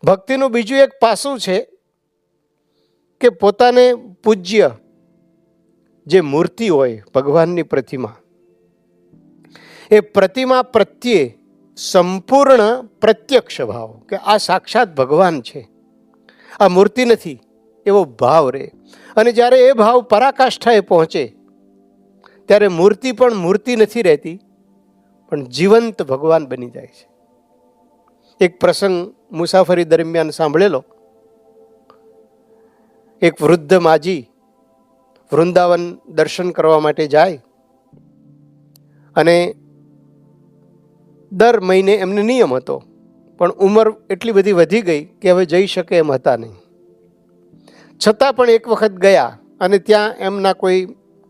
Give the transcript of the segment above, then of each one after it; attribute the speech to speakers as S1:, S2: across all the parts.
S1: ભક્તિનું બીજું એક પાસું છે કે પોતાને પૂજ્ય જે મૂર્તિ હોય, ભગવાનની પ્રતિમા, એ પ્રતિમા પ્રત્યે સંપૂર્ણ પ્રત્યક્ષ ભાવ કે આ સાક્ષાત ભગવાન છે, આ મૂર્તિ નથી, એવો ભાવ રહે. અને જ્યારે એ ભાવ પરાકાષ્ઠાએ પહોંચે ત્યારે મૂર્તિ પણ મૂર્તિ નથી રહેતી, પણ જીવંત ભગવાન બની જાય છે. એક પ્રસંગ મુસાફરી દરમિયાન સાંભળેલો. એક વૃદ્ધ માજી વૃંદાવન દર્શન કરવા માટે જાય અને દર મહિને એમને નિયમ હતો, પણ ઉંમર એટલી બધી વધી ગઈ કે હવે જઈ શકે એમ હતા નહીં. છતાં પણ એક વખત ગયા અને ત્યાં એમના કોઈ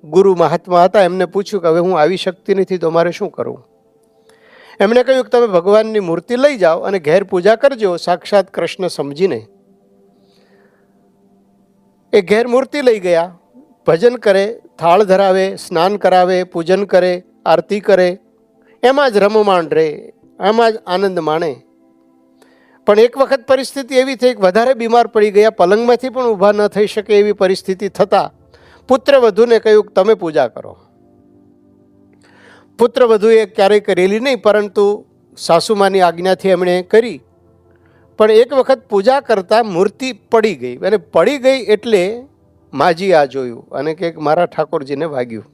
S1: ગુરુ મહાત્મા હતા. એમને પૂછ્યું કે હવે હું આવી શકતી નથી તો મારે શું કરવું? એમણે કહ્યું કે તમે ભગવાનની મૂર્તિ લઈ જાઓ અને ઘેર પૂજા કરજો સાક્ષાત કૃષ્ણ સમજીને. એ ઘેર મૂર્તિ લઈ ગયા, ભજન કરે, થાળ ધરાવે, સ્નાન કરાવે, પૂજન કરે, આરતી કરે, એમાં જ રમમાણ રહે, એમાં જ આનંદ માણે. પણ એક વખત પરિસ્થિતિ એવી થઈ કે વધારે બીમાર પડી ગયા, પલંગમાંથી પણ ઊભા ન થઈ શકે એવી પરિસ્થિતિ થતાં પુત્રવધૂને કહ્યું કે તમે પૂજા કરો. પુત્રવધૂએ ક્યારેય કરેલી નહીં, પરંતુ સાસુમાની આજ્ઞાથી એમણે કરી. પણ એક વખત પૂજા કરતાં મૂર્તિ પડી ગઈ, અને પડી ગઈ એટલે માજી આ જોયું અને કે મારા ઠાકોરજીને વાગ્યું.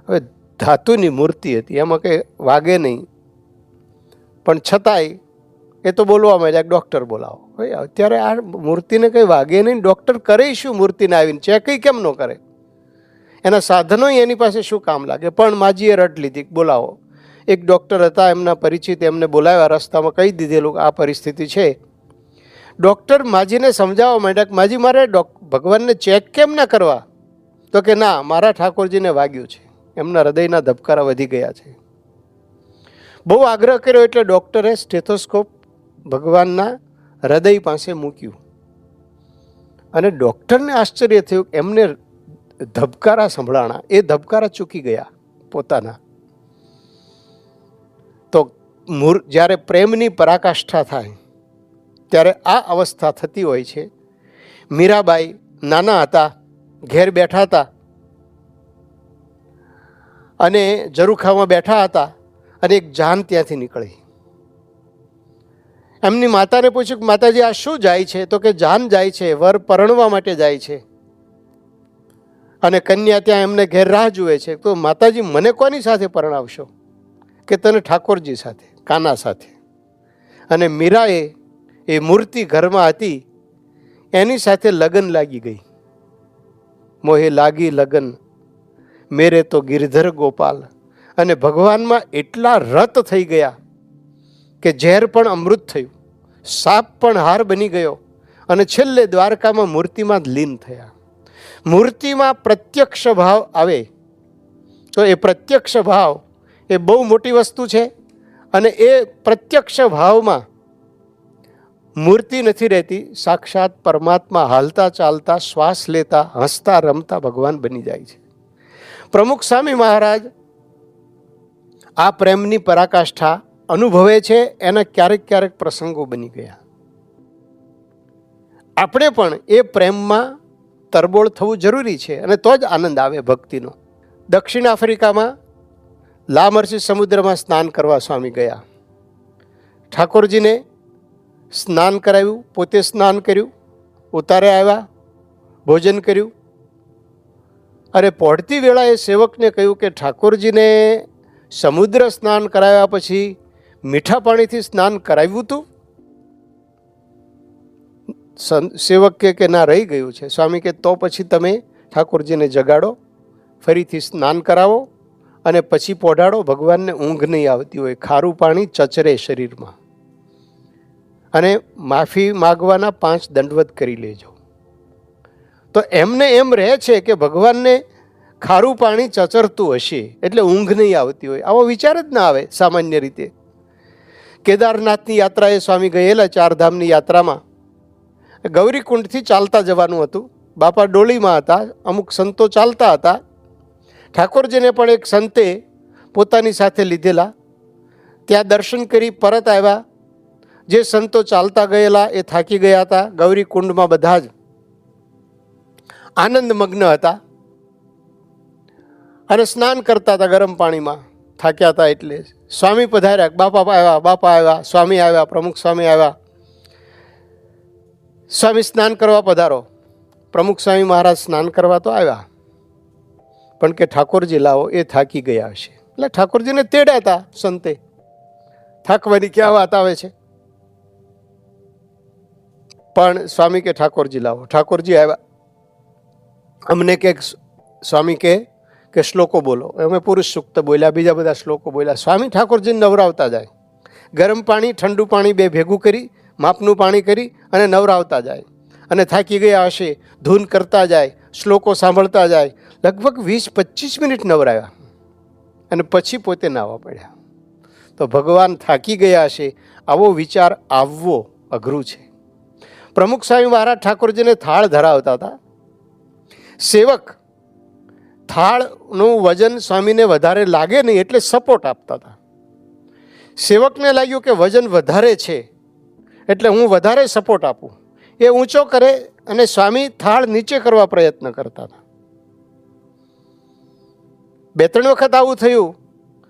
S1: હવે ધાતુની મૂર્તિ હતી, એમાં કંઈ વાગે નહીં, પણ છતાંય એ તો બોલવા માંડ્યા ડૉક્ટર બોલાવો. ભાઈ અત્યારે આ મૂર્તિને કંઈ વાગે નહીં, ડૉક્ટર કરે શું મૂર્તિને આવીને? ચેકઈ કેમ ન કરે? એના સાધનો એની પાસે શું કામ લાગે? પણ માજીએ રટ લીધી, બોલાવો. એક ડૉક્ટર હતા એમના પરિચિત, એમને બોલાવ્યા, રસ્તામાં કહી દીધેલું આ પરિસ્થિતિ છે. ડૉક્ટર માજીને સમજાવવા માંડ્યા કે માજી મારે ભગવાનને ચેક કેમ ના કરવા? તો કે ના, મારા ઠાકોરજીને વાગ્યું છે, એમના હૃદયના ધબકારા વધી ગયા છે. બહુ આગ્રહ કર્યો એટલે ડૉક્ટરે સ્ટેથોસ્કોપ ભગવાનના હૃદય પાસે મૂક્યું અને ડૉક્ટરને આશ્ચર્ય થયું કે એમને ધબકારા સંભળાણા, એ ધબકારા ચૂકી ગયા પોતાના. તો જ્યારે પ્રેમની પરાકાષ્ઠા થાય ત્યારે આ અવસ્થા થતી હોય છે. મીરાબાઈ નાના હતા, ઘેર બેઠા હતા અને ઝરૂખામાં બેઠા હતા અને એક જાન ત્યાંથી નીકળી. એમની માતાને પૂછ્યું કે માતાજી આ શું જાય છે? તો કે જાન જાય છે, વર પરણવા માટે જાય છે અને કન્યા ત્યાં એમને ઘેર રાહ જુએ છે. તો માતાજી મને કોની સાથે પરણાવશો? કે તને ઠાકોરજી સાથે, કાના સાથે. અને મીરાએ એ મૂર્તિ ઘરમાં હતી એની સાથે લગન લાગી ગઈ. મોહે લાગી લગન મેરે તો ગિરધર ગોપાલ. અને ભગવાનમાં એટલા રત થઈ ગયા કે ઝેર પણ અમૃત થયું, સાપ પણ હાર બની ગયો અને છેલ્લે દ્વારકામાં મૂર્તિમાં જ લીન થયા. મૂર્તિમાં પ્રત્યક્ષ ભાવ આવે તો એ પ્રત્યક્ષ ભાવ એ બહુ મોટી વસ્તુ છે. અને એ પ્રત્યક્ષ ભાવમાં મૂર્તિ નથી રહેતી, સાક્ષાત પરમાત્મા હાલતા ચાલતા, શ્વાસ લેતા, હસતા રમતા ભગવાન બની જાય છે. પ્રમુખ સ્વામી મહારાજ આ પ્રેમની પરાકાષ્ઠા અનુભવે છે. એના ક્યારેક ક્યારેક પ્રસંગો બની ગયા. આપણે પણ એ પ્રેમમાં તરબોળ થવું જરૂરી છે અને તો જ આનંદ આવે ભક્તિનો. દક્ષિણ આફ્રિકામાં લામરસી સમુદ્રમાં સ્નાન કરવા સ્વામી ગયા. ઠાકોરજીને સ્નાન કરાવ્યું, પોતે સ્નાન કર્યું, ઉતારે આવ્યા, ભોજન કર્યું. અને પહોંચતી વેળાએ સેવકને કહ્યું કે ઠાકોરજીને સમુદ્ર સ્નાન કરાવ્યા પછી મીઠા પાણીથી સ્નાન કરાવ્યું હતું? સેવક કે ના, રહી ગયું છે. સ્વામી કે તો પછી તમે ઠાકોરજીને જગાડો, ફરીથી સ્નાન કરાવો અને પછી પોઢાડો. ભગવાનને ઊંઘ નહીં આવતી હોય, ખારું પાણી ચચરે શરીરમાં. અને માફી માગવાના 5 દંડવત કરી લેજો. તો એમને એમ રહે છે કે ભગવાનને ખારું પાણી ચચરતું હશે એટલે ઊંઘ નહીં આવતી હોય. આવો વિચાર જ ના આવે સામાન્ય રીતે. કેદારનાથની યાત્રાએ સ્વામી ગયેલા, 4 ધામની યાત્રામાં. ગૌરીકુંડથી ચાલતા જવાનું હતું. બાપા ડોલીમાં હતા, અમુક સંતો ચાલતા હતા. ઠાકોરજીને પણ એક સંતે પોતાની સાથે લીધેલા. ત્યાં દર્શન કરી પરત આવ્યા. જે સંતો ચાલતા ગયેલા એ થાકી ગયા હતા. ગૌરી કુંડમાં બધા જ આનંદમગ્ન હતા અને સ્નાન કરતા હતા ગરમ પાણીમાં, થાક્યા હતા. એટલે સ્વામી પધાર્યા. બાપા આવ્યા, સ્વામી આવ્યા, પ્રમુખ સ્વામી આવ્યા. સ્વામી સ્નાન કરવા પધારો. પ્રમુખ સ્વામી મહારાજ સ્નાન કરવા તો આવ્યા, પણ કે ઠાકોરજી લાવો, એ થાકી ગયા હશે. એટલે ઠાકોરજીને તેડ્યા હતા સંતે. થાકવાની ક્યાં વાત આવે છે? પણ સ્વામી કે ઠાકોરજી લાવો. ઠાકોરજી આવ્યા. અમને કે સ્વામી કે શ્લોકો બોલો. અમે પુરુષ સૂક્ત બોલ્યા, બીજા બધા શ્લોકો બોલ્યા. સ્વામી ઠાકોરજીને નવરાવતા જાય. ગરમ પાણી ઠંડુ પાણી બે ભેગું કરી, માપનું પાણી કરી અને નવરાવતા જાય. અને થાકી ગયા હશે, ધૂન કરતા જાય, શ્લોકો સાંભળતા જાય. લગભગ 20-25 મિનિટ નવરાવ્યા અને પછી પોતે નાહવા પડ્યા. તો ભગવાન થાકી ગયા હશે, આવો વિચાર આવવો અઘરું છે. પ્રમુખ સ્વામી મહારાજ ઠાકોરજીને થાળ ધરાવતા હતા. સેવક થાળનું વજન સ્વામીને વધારે લાગે નહીં એટલે સપોર્ટ આપતા હતા. સેવકને લાગ્યું કે વજન વધારે છે એટલે હું વધારે સપોર્ટ આપું. એ ઊંચો કરે અને સ્વામી થાળ નીચે કરવા પ્રયત્ન કરતા હતા. 2-3 વખત આવું થયું.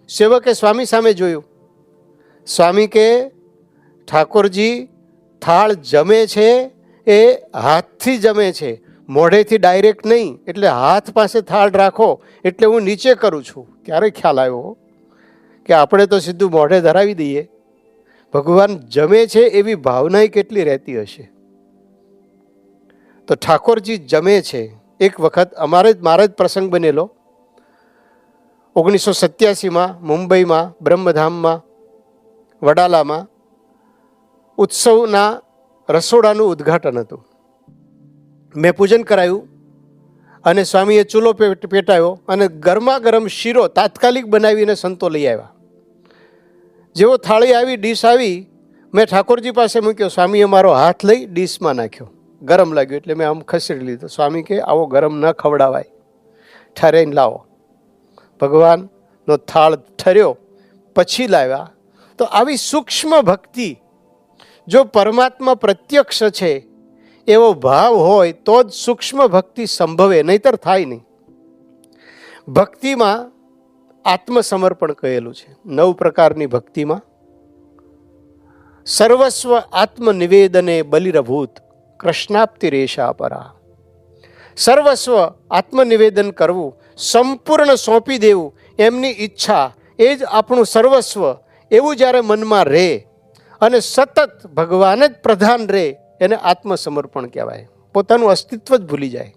S1: સેવકે સ્વામી સામે જોયું. સ્વામી કે ઠાકોરજી થાળ જમે છે એ હાથથી જમે છે, મોઢેથી ડાયરેક્ટ નહીં. એટલે હાથ પાસે થાળ રાખો એટલે હું નીચે કરું છું. ત્યારે ખ્યાલ આવ્યો કે આપણે તો સીધું મોઢે ધરાવી દઈએ. ભગવાન જમે છે એવી ભાવના કેટલી રહેતી હશે. તો ઠાકોરજી જમે છે. એક વખત મારે જ પ્રસંગ બનેલો. 1987માં મુંબઈમાં બ્રહ્મધામમાં વડાલામાં ઉત્સવના રસોડાનું ઉદ્ઘાટન હતું. મેં પૂજન કરાયું અને સ્વામીએ ચૂલો પેટાયો અને ગરમા ગરમ શીરો તાત્કાલિક બનાવીને સંતો લઈ આવ્યા. જેવો થાળી આવી, ડીશ આવી, મેં ઠાકોરજી પાસે મૂક્યો. સ્વામીએ મારો હાથ લઈ ડીશમાં નાખ્યો. ગરમ લાગ્યું એટલે મેં આમ ખસેડી લીધો. સ્વામી કે આવો ગરમ ન ખવડાવાય, ઠરાઈને લાવો. ભગવાનનો થાળ ઠર્યો પછી લાવ્યા. તો આવી સૂક્ષ્મ ભક્તિ, જો પરમાત્મા પ્રત્યક્ષ છે એવો ભાવ હોય તો જ સૂક્ષ્મ ભક્તિ સંભવે, નહીતર થાય નહીં. ભક્તિમાં આત્મસમર્પણ કહેલું છે. 9 પ્રકારની ભક્તિમાં સર્વસ્વ આત્મનિવેદને બલિરભૂત કૃષ્ણાપ્તિ રેશા પરા. સર્વસ્વ આત્મનિવેદન કરવું, સંપૂર્ણ સોંપી દેવું, એમની ઈચ્છા એ જ આપણું સર્વસ્વ, એવું જ્યારે મનમાં રહે અને સતત ભગવાન જ પ્રધાન રહે, એને આત્મસમર્પણ કહેવાય. પોતાનું અસ્તિત્વ જ ભૂલી જાય.